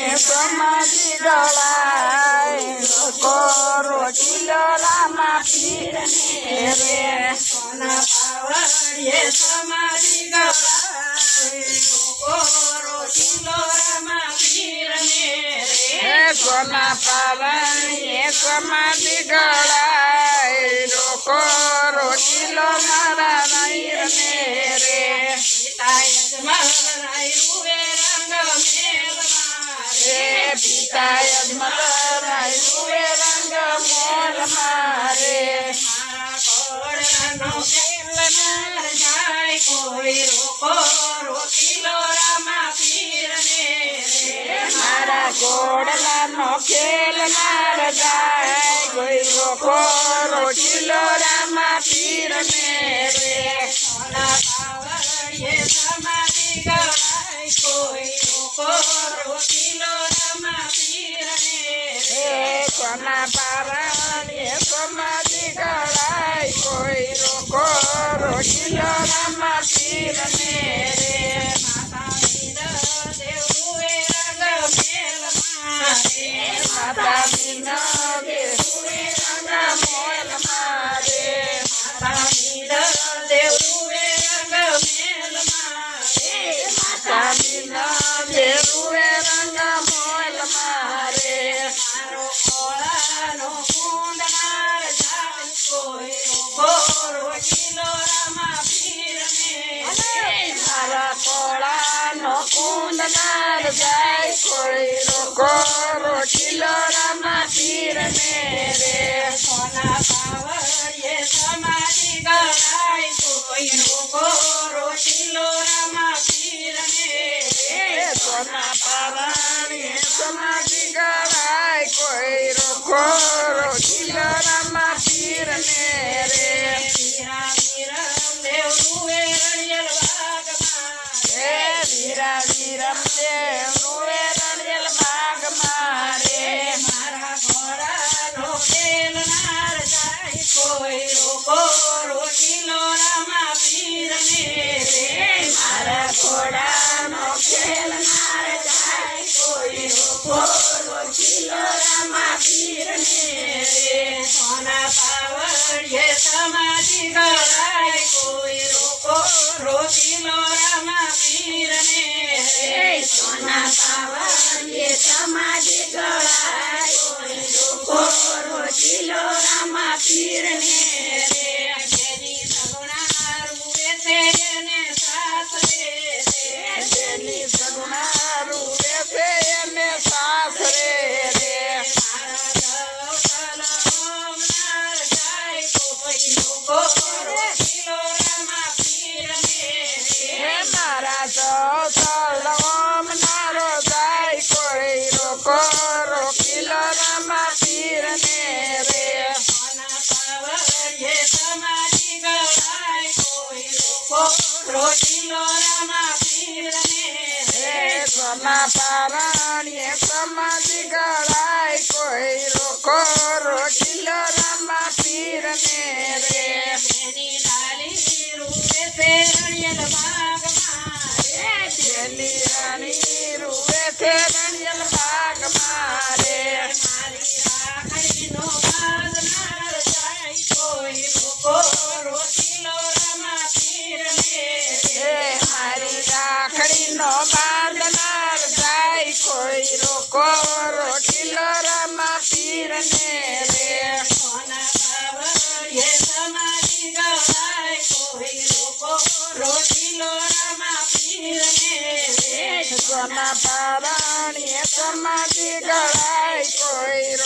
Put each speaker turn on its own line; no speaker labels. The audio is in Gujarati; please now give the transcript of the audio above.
સમાધિ ગળાય લોકો રોટીલો રામા પીરને રે
સોના પાવડીએ સમાધિ ગળાય લોકો રોટીલો રામા પીરને રે
સોના પાવડીએ સમાધિ ગળાય લોકો રોટીલો મારા નાયરને રે
પિતા યજમાન રાયરુએ રંગ મેલ
પિતા યજમાન રાયરુએ રંગ મોલ મારે
મારા કોડલાનો ખેલનાર જાય કોઈ રોકો રોટીલો રામા પીરને રે
મારા કોડલાનો ખેલનાર જાય કોઈ રોકો રોટીલો રામા પીરને રે
સોના પાવડીએ સમાધિ ગળાય કોઈ રોકો રોટીલો રામા પીરને રે
સોના પાવડીએ સમાધિ ગળાય કોઈ રોકો રોટીલો રામા પીરને રે
માતા વીર દેવરુએ રંગ મેલ મારે
માતા વિના દેવરુએ રંગ મોલ મારે
માતા વીર દેવરુએ રંગ મેલ મારે
માતા વિના દેવરુએ રંગ મોલ મારે
મારો ખોળાનો કુંદનાર જાય કોઈ રોકો રોટીલો રામા પીરને રે
મારા કોળાનો કુંદનાર જાય કોઈ રોકો રોટીલો રામા પીરને રે
સોના પાવડીએ સમાધિ ગળાય કોઈ રોકો રોટીલો રામા પીરને રે
સોના પાવડીએ સમાધિ ગળાય કોઈ રોકો રોટીલો રામા પીરને રે
વીરા વીર દેવરુએ રણિયલ બાગમાં
હે વીરા વીરમ દેવરુએ રણિયલ બાગ મારે
મારા ઘોડાનો ખેલનાર જાય કોઈ રોકો રોટીલો રામા પીરને રે
મારા ઘોડાનો ખેલનાર જાય કોઈ રોકો રોટીલો રામા પીરને રે
સોના પાવડીએ સમાધિ ગળાય કોઈ રોકો રોટીલો રામા પીરને રે
સોના પાવડીએ સમાધિ ગળાય કોઈ રોકો રોટીલો રામા પીરને રે
જેની સગુણા રૂએ તેને સાસરે
તેની સગુણા રૂવે છે એને સાસરે રે
મારા દવકલ જાય કોઈ રોકો રોટીલો રામા પીરને
હે
રે
મારા સલવમનારો જાય કોઈ રોકો રોકીલો રામા પીરને રે
સોના પાવડીએ સમાધિ ગળાય કોઈ રોકો રોટીલો રામા પીરને
હે
રે
સોના પારણીએ સમાધિ ગળાય કોઈ રોકો રોકીલો રામા પીરને રે
જેની ડાલી રૂપે છે રણિયલ બાગમાં રે
પેલી રાણી રૂવે છે રણિયલ બાગ મારે
મારી રાખડીનો બાંધનાર જાય કોઈ રોકો રોટીલો રામા પીરને
હે મારી રાખડીનો બાંધનાર જાય કોઈ રોકો રોટીલો રામા પીરને રે
સોના પાવડીએ સમાધિ ગળાય કોઈ રોકો રોટીલો રામા પીરને રે
સોના પારણીએ સમાધિ ગળાય કોઈ